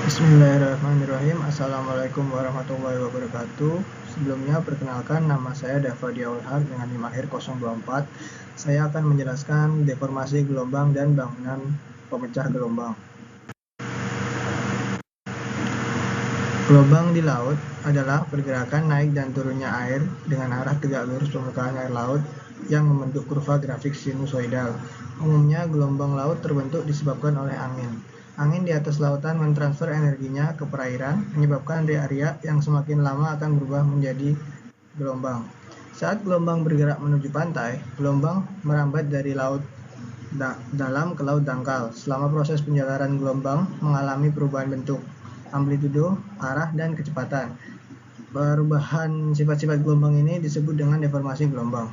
Bismillahirrahmanirrahim. Assalamualaikum warahmatullahi wabarakatuh. Sebelumnya perkenalkan, nama saya Dava Diaulhaq dengan NIM akhir 024. Saya akan menjelaskan deformasi gelombang dan bangunan pemecah gelombang. Gelombang di laut adalah pergerakan naik dan turunnya air dengan arah tegak lurus permukaan air laut yang membentuk kurva grafik sinusoidal. Umumnya gelombang laut terbentuk disebabkan oleh angin. Angin di atas lautan mentransfer energinya ke perairan, menyebabkan riak-riak yang semakin lama akan berubah menjadi gelombang. Saat gelombang bergerak menuju pantai, gelombang merambat dari laut dalam ke laut dangkal. Selama proses penjalanan gelombang mengalami perubahan bentuk, amplitudo, arah, dan kecepatan. Perubahan sifat-sifat gelombang ini disebut dengan deformasi gelombang.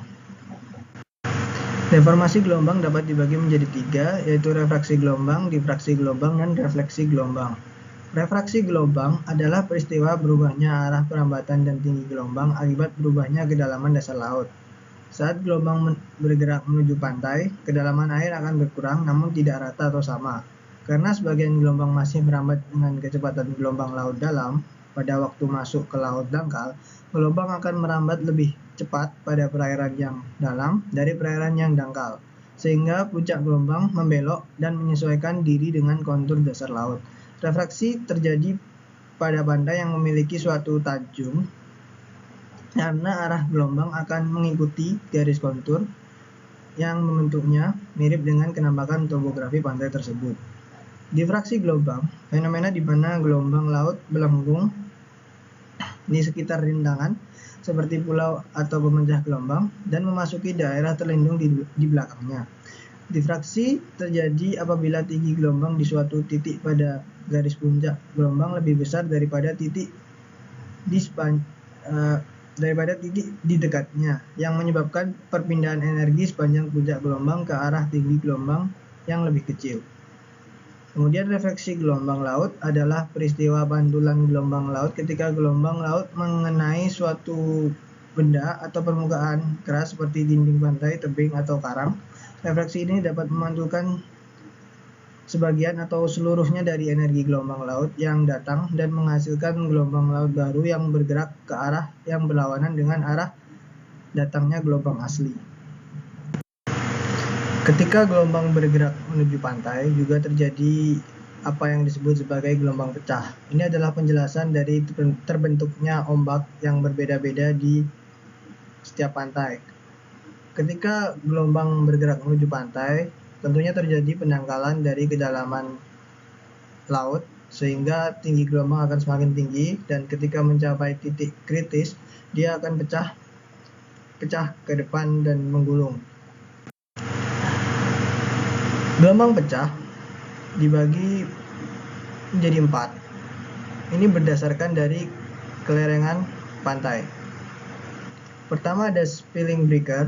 Deformasi gelombang dapat dibagi menjadi tiga, yaitu refraksi gelombang, difraksi gelombang, dan refleksi gelombang. Refraksi gelombang adalah peristiwa berubahnya arah perambatan dan tinggi gelombang akibat berubahnya kedalaman dasar laut. Saat gelombang bergerak menuju pantai, kedalaman air akan berkurang namun tidak rata atau sama. Karena sebagian gelombang masih merambat dengan kecepatan gelombang laut dalam, pada waktu masuk ke laut dangkal, gelombang akan merambat lebih cepat pada perairan yang dalam dari perairan yang dangkal, sehingga puncak gelombang membelok dan menyesuaikan diri dengan kontur dasar laut. Refraksi terjadi pada pantai yang memiliki suatu tajam, karena arah gelombang akan mengikuti garis kontur yang membentuknya mirip dengan penampakan topografi pantai tersebut. Difraksi gelombang, fenomena di mana gelombang laut melengkung di sekitar rintangan seperti pulau atau pemecah gelombang dan memasuki daerah terlindung di belakangnya. Difraksi terjadi apabila tinggi gelombang di suatu titik pada garis puncak gelombang lebih besar daripada titik di dekatnya, yang menyebabkan perpindahan energi sepanjang puncak gelombang ke arah tinggi gelombang yang lebih kecil. Kemudian refleksi gelombang laut adalah peristiwa pantulan gelombang laut ketika gelombang laut mengenai suatu benda atau permukaan keras seperti dinding pantai, tebing, atau karang. Refleksi ini dapat memantulkan sebagian atau seluruhnya dari energi gelombang laut yang datang dan menghasilkan gelombang laut baru yang bergerak ke arah yang berlawanan dengan arah datangnya gelombang asli. Ketika gelombang bergerak menuju pantai, juga terjadi apa yang disebut sebagai gelombang pecah. Ini adalah penjelasan dari terbentuknya ombak yang berbeda-beda di setiap pantai. Ketika gelombang bergerak menuju pantai, tentunya terjadi pendangkalan dari kedalaman laut, sehingga tinggi gelombang akan semakin tinggi, dan ketika mencapai titik kritis, dia akan pecah ke depan dan menggulung. Gelombang pecah dibagi menjadi 4. Ini berdasarkan dari kelerengan pantai. Pertama ada spilling breaker.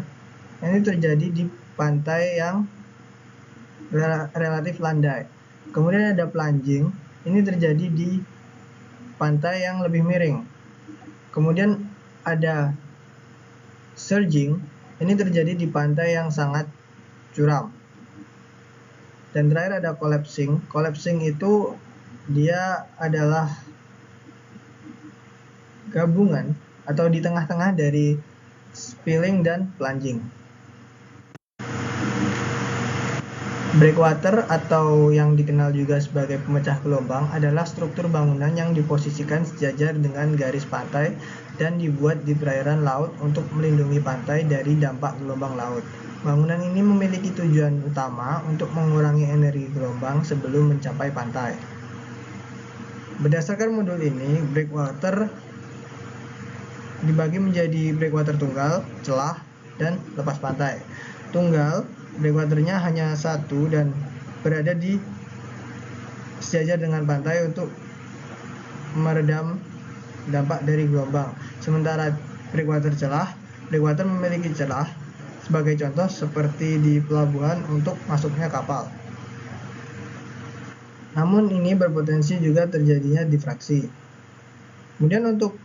Ini terjadi di pantai yang relatif landai. Kemudian ada plunging. Ini terjadi di pantai yang lebih miring. Kemudian ada surging. Ini terjadi di pantai yang sangat curam. Dan terakhir ada collapsing. Collapsing itu dia adalah gabungan atau di tengah-tengah dari spilling dan plunging. Breakwater atau yang dikenal juga sebagai pemecah gelombang adalah struktur bangunan yang diposisikan sejajar dengan garis pantai dan dibuat di perairan laut untuk melindungi pantai dari dampak gelombang laut. Bangunan ini memiliki tujuan utama untuk mengurangi energi gelombang sebelum mencapai pantai. Berdasarkan modul ini, breakwater dibagi menjadi breakwater tunggal, celah, dan lepas pantai. Tunggal, breakwaternya hanya satu dan berada di sejajar dengan pantai untuk meredam dampak dari gelombang. Sementara breakwater celah, breakwater memiliki celah, sebagai contoh seperti di pelabuhan untuk masuknya kapal. Namun ini berpotensi juga terjadinya difraksi. Kemudian untuk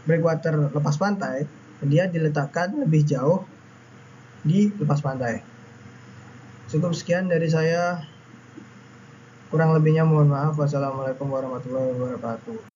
breakwater lepas pantai, dia diletakkan lebih jauh di lepas pantai. Cukup sekian dari saya. Kurang lebihnya mohon maaf. Wassalamualaikum warahmatullahi wabarakatuh.